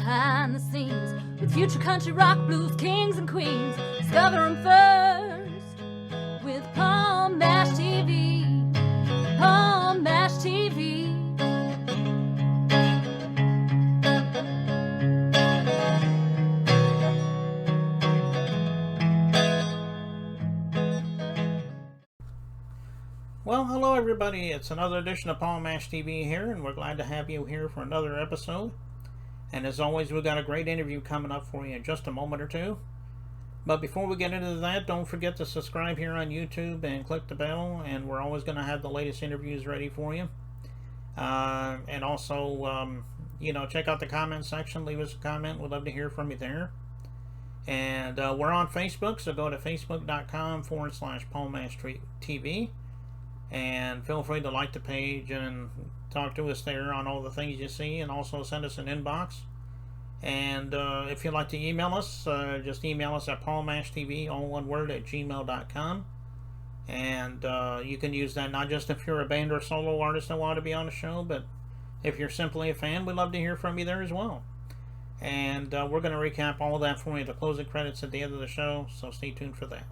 behind the scenes with future country rock blues kings and queens. Discover them first with Paul Mash TV. Paul Mash TV. Well, hello everybody. It's another edition of Paul Mash TV here, and we're glad to have you here for another episode. And as always, we've got a great interview coming up for you in just a moment or two. But before we get into that, don't forget to subscribe here on YouTube and click the bell, and we're always going to have the latest interviews ready for you. And also, check out the comment section. Leave us a comment. We'd love to hear from you there. And we're on Facebook, so go to facebook.com/PaulMashTV. And feel free to like the page and talk to us there on all the things you see, and also send us an inbox. And if you'd like to email us, just email us at paulmashtv, all one word, at gmail.com. And you can use that not just if you're a band or solo artist that want to be on the show, but if you're simply a fan, we'd love to hear from you there as well. And we're going to recap all of that for you, the closing credits at the end of the show, so stay tuned for that.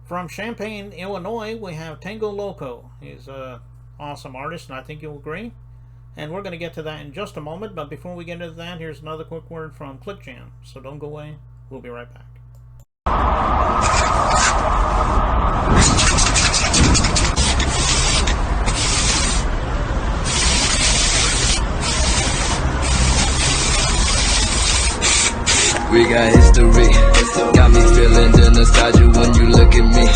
From Champaign, Illinois, we have Tango Loco. He's an awesome artist, and I think you'll agree. And we're going to get to that in just a moment, but before we get into that, here's another quick word from ClickJam. So don't go away. We'll be right back. We got history, got me feeling the nostalgia when you look at me,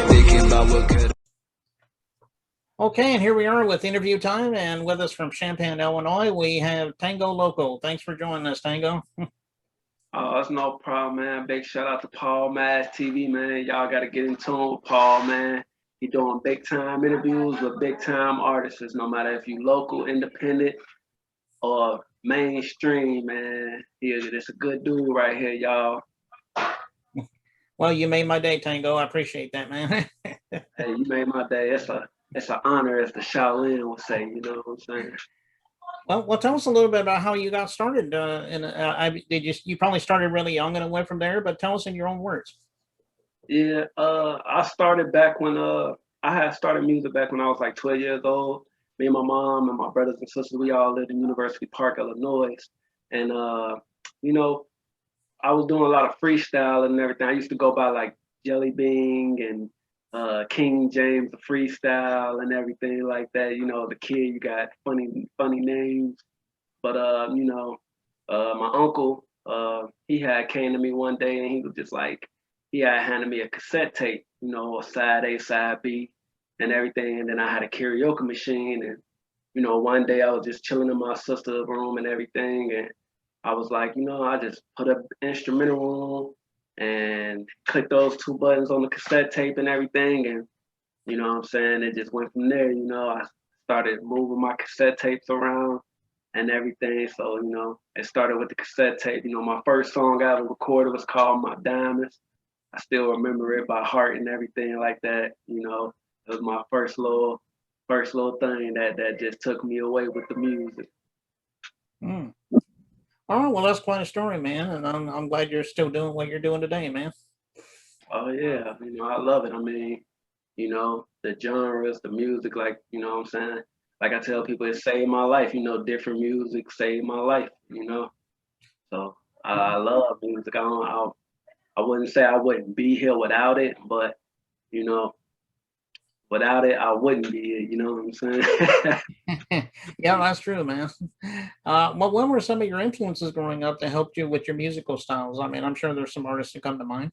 thinking about what could. Okay, and here we are with interview time, and with us from Champaign, Illinois, we have Tango Loco. Thanks for joining us, Tango. Oh, it's no problem, man. Big shout out to Paul Mash TV, man. Y'all got to get in tune with Paul, man. He doing big time interviews with big time artists, no matter if you local, independent, or mainstream, man. It's a good dude right here, y'all. Well, you made my day, Tango. I appreciate that, man. Hey, you made my day. It's an honor, as the Shaolin would say. You know what I'm saying? Well, tell us a little bit about how you got started. You probably started really young and it went from there, but tell us in your own words. Yeah, I started back when I had started music back when I was like 12 years old. Me and my mom and my brothers and sisters, we all lived in University Park, Illinois. And, I was doing a lot of freestyle and everything. I used to go by like Jelly Bean and King James, the freestyle and everything like that. You know, the kid, you got funny names. But, my uncle, he had came to me one day and he was just like, he had handed me a cassette tape, a side A, side B, and everything. And then I had a karaoke machine. And, one day I was just chilling in my sister's room and everything. And I was like, I just put an instrumental on and clicked those two buttons on the cassette tape and everything. And, it just went from there. I started moving my cassette tapes around and everything. So, it started with the cassette tape. My first song I ever recorded was called My Diamonds. I still remember it by heart and everything like that. It was my first little thing that just took me away with the music. Mm. All right, well, that's quite a story, man, and I'm glad you're still doing what you're doing today, man. Oh yeah, I love it. I mean, the genres, the music, like what I'm saying. Like I tell people, it saved my life. Different music saved my life. So I love music. I wouldn't say I wouldn't be here without it, but without it, I wouldn't be here. You know what I'm saying? Yeah, that's true, man. Well, what were some of your influences growing up that helped you with your musical styles? I mean, I'm sure there's some artists that come to mind.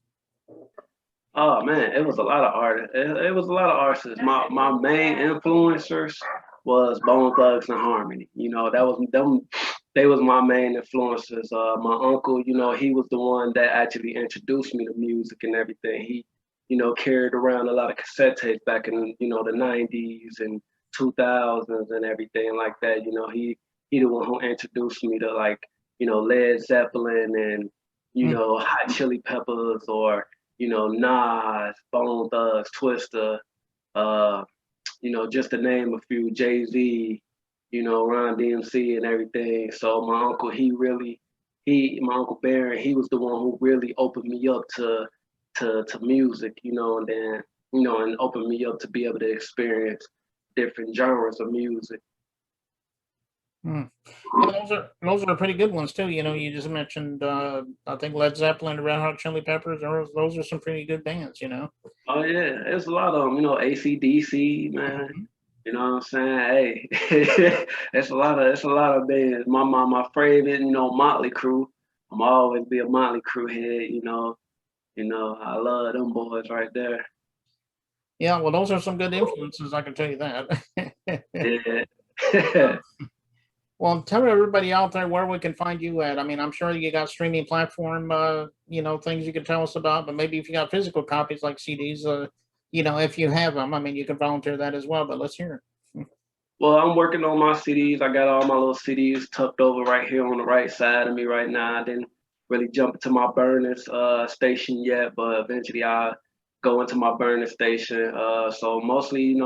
Oh man, it was a lot of artists. It was a lot of artists. My main influencers was Bone Thugs and Harmony. That was them. They was my main influencers. My uncle, he was the one that actually introduced me to music and everything. He, carried around a lot of cassette tapes back in, the 90s and 2000s and everything like that. He the one who introduced me to like, Led Zeppelin and, Hot Chili Peppers or, Nas, Bone Thugs, Twista, just to name a few, Jay-Z, Ron DMC and everything. So my uncle, my uncle Barron, he was the one who really opened me up to music, and then, and opened me up to be able to experience different genres of music. Hmm. Yeah, those are pretty good ones too. You just mentioned I think Led Zeppelin, Red Hot Chili Peppers. Those are some pretty good bands. Oh yeah, there's a lot of them, AC/DC, man. Mhm. You know what I'm saying? Hey, it's a lot of bands. My favorite, Motley Crue. I'm always be a Motley Crue head, I love them boys right there. Yeah, well, those are some good influences. I can tell you that. Yeah. Well, tell everybody out there where we can find you at. I mean, I'm sure you got streaming platform, things you can tell us about, but maybe if you got physical copies like CDs, if you have them, I mean, you can volunteer that as well, but let's hear it. Well, I'm working on my CDs. I got all my little CDs tucked over right here on the right side of me right now. I didn't really jump into my Burners station yet, but eventually I'll go into my Burner station. So mostly, a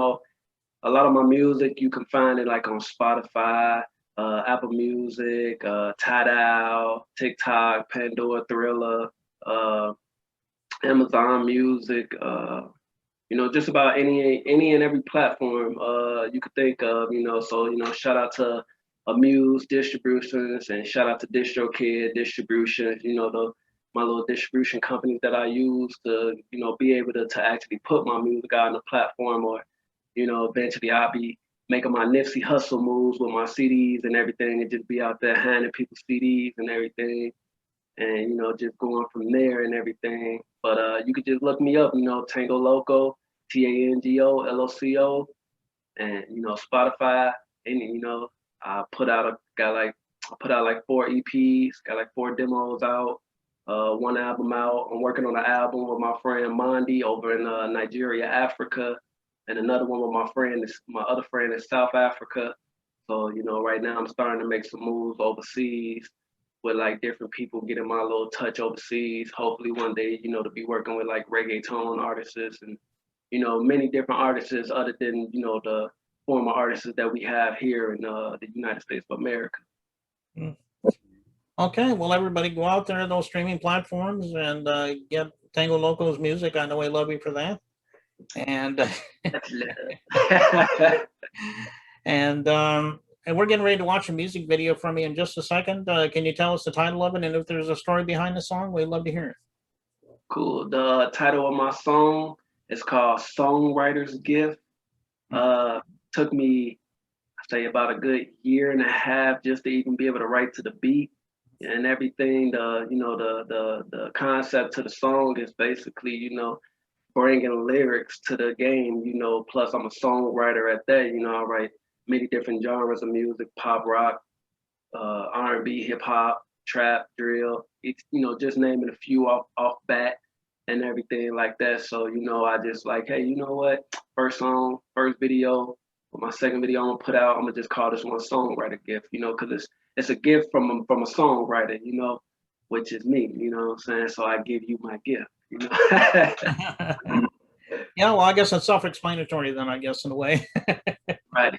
lot of my music you can find it like on Spotify, Apple Music, Tidal, TikTok, Pandora, Thriller, uh, Amazon Music. Just about any and every platform you could think of. So shout out to Amuse Distributions and shout out to DistroKid Distributions. My little distribution companies that I use to be able to actually put my music out on the platform, or eventually I'll be making my Nipsey Hustle moves with my CDs and everything, and just be out there handing people CDs and everything, and just going from there and everything. But you could just look me up, Tango Loco, TANGO LOCO, and Spotify, and I put out like 4 EPs, got like 4 demos out, 1 album out. I'm working on an album with my friend Mondi over in Nigeria, Africa, and another one with my other friend in South Africa. So right now I'm starting to make some moves overseas with like different people, getting my little touch overseas. Hopefully one day, to be working with like reggaeton artists and many different artists other than the former artists that we have here in the United States of America. Mm. Okay, well, everybody go out there to those streaming platforms and get Tango Loco's music. I know I love you for that. And and we're getting ready to watch a music video from you in just a second. Can you tell us the title of it, and if there's a story behind the song? We'd love to hear it. Cool. The title of my song is called Songwriter's Gift. Took me, I say, about a good year and a half just to even be able to write to the beat and everything. The concept to the song is basically, bringing lyrics to the game. Plus I'm a songwriter at that. I write many different genres of music: pop, rock, R&B, hip hop, trap, drill. It's just naming a few off bat and everything like that. So I just like, hey, you know what? First song, first video, with my second video I'm gonna put out, I'm gonna just call this one Songwriter Gift. Because it's a gift from a songwriter, which is me. You know what I'm saying? So I give you my gift. Yeah, well, I guess it's self-explanatory then, I guess, in a way. Right.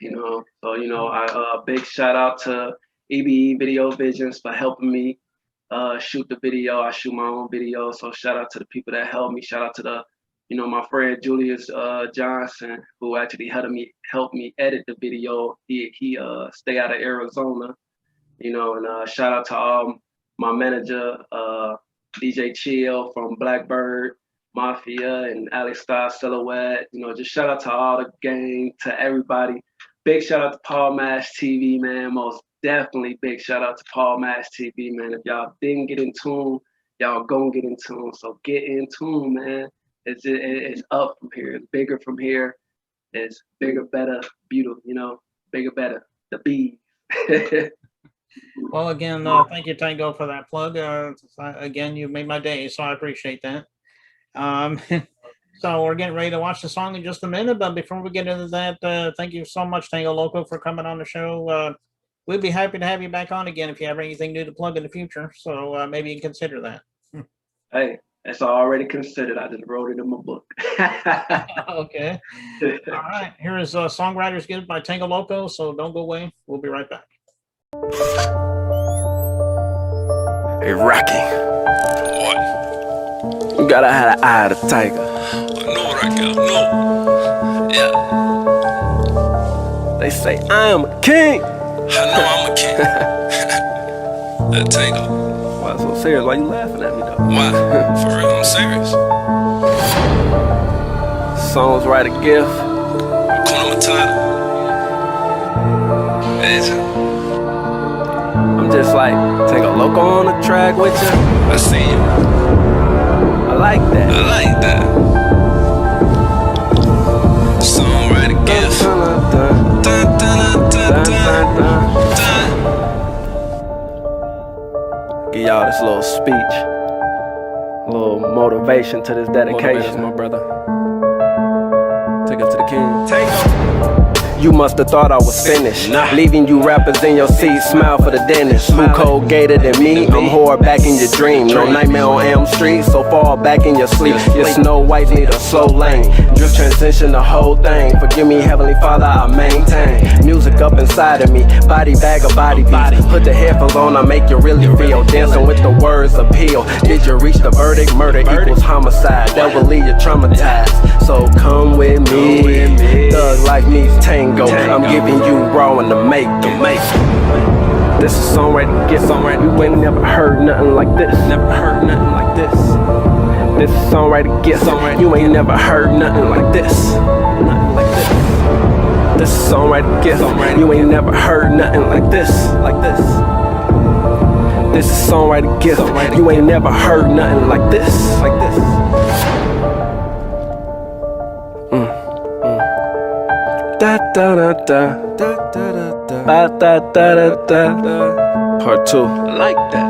So I big shout out to EBE Video Visions for helping me shoot the video. I shoot my own video, so shout out to the people that helped me. Shout out to my friend Julius Johnson, who actually helped me edit the video. He stay out of Arizona, and shout out to all my manager, DJ Chill from Blackbird Mafia and Alex Star Silhouette. Just shout out to all the gang, to everybody. Big shout out to Paul Mash TV, man. Most definitely big shout out to Paul Mash TV, man. If y'all didn't get in tune, y'all gonna get in tune. So get in tune, man. It's up from here. It's bigger from here. It's bigger, better, beautiful. Bigger, better. The bees. Well, again, thank you, Tango, for that plug. Again, you made my day, so I appreciate that. Um, so we're getting ready to watch the song in just a minute, but before we get into that, thank you so much, Tango Loco, for coming on the show. We'd be happy to have you back on again if you have anything new to plug in the future. So maybe you can consider that. Hey, It's already considered. I just wrote it in my book. Okay. All right. Here is Songwriters Guild by Tango Loco. So don't go away. We'll be right back. Hey, Rocky. What? You gotta have the eye of the tiger. I know what I got. No. Yeah. They say I am a king. I know I'm a king. That Tango. Why so serious? Why you laughing at me though? Why? For real, I'm serious. Songs write a gift. Hakuna Matata. Is it? I'm just like, take a loco on the track with you. I see you. I like that. I like that. Songwriter gift. Dun, dun, Dun, dun, dun, dun, dun, dun, dun. dun. Give y'all this little speech, a little motivation to this dedication. My brother. Take it to the king. You must have thought I was finished. Leaving you rappers in your seat, smile for the dentist. Who cold gated than me? I'm hard back in your dream. No nightmare on Elm Street, so far back in your sleep. Your Snow White need a slow lane. Drift transition the whole thing. Forgive me, Heavenly Father, I maintain. Music up inside of me, body bag or body beats. Put the headphones on, I make you really feel. Dancing with the words appeal. Did you reach the verdict? Murder equals homicide. That will leave you traumatized. So come with me. Thug Life meets Tango. I'm giving you raw and the make. This is songwriter gift. You ain't never heard nothing like this. Never heard nothing like this. This is songwriter gift. You ain't never heard nothing like this. Nothing like this. This is songwriter gift. You ain't never heard nothing like this. Like this. This is songwriter gift. You ain't never heard nothing like this. Like this. Da da da da da da da da da da da. Part 2. I like that.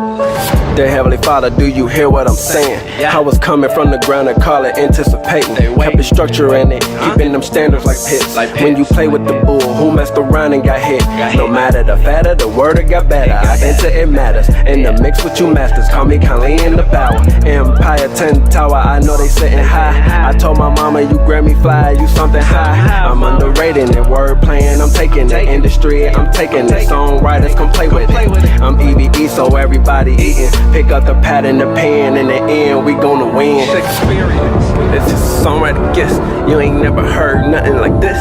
Dear Heavenly Father, do you hear what I'm saying? I was coming from the ground and call it anticipating. Kept it structure in it, keeping them standards like pits. When you play with the bull, who messed around and got hit? No matter the fatter, the word it got better. I enter it matters. In the mix with you masters, call me kindly in the power. Empire 10 Tower, I know they sitting high. I told my mama, you Grammy fly, you something high. I'm underrated in word playing, I'm taking the industry, I'm taking it. Songwriters come play with it. I'm EBE, so everybody eating. Pick up the pad and the pen, in the end, we gonna win. Experience. This is a songwriter guess. You ain't never heard nothing like this.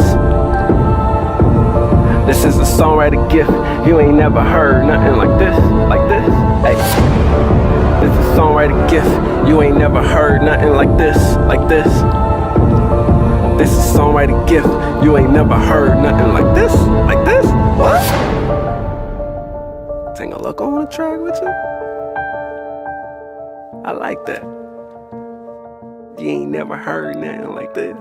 This is a songwriter gift. You ain't never heard nothing like this. Like this. Hey. This is a songwriter gift. You ain't never heard nothing like this. Like this. This is a songwriter gift. You ain't never heard nothing like this. Like this. What? Take a look on the track with you. I like that. You ain't never heard nothing like this.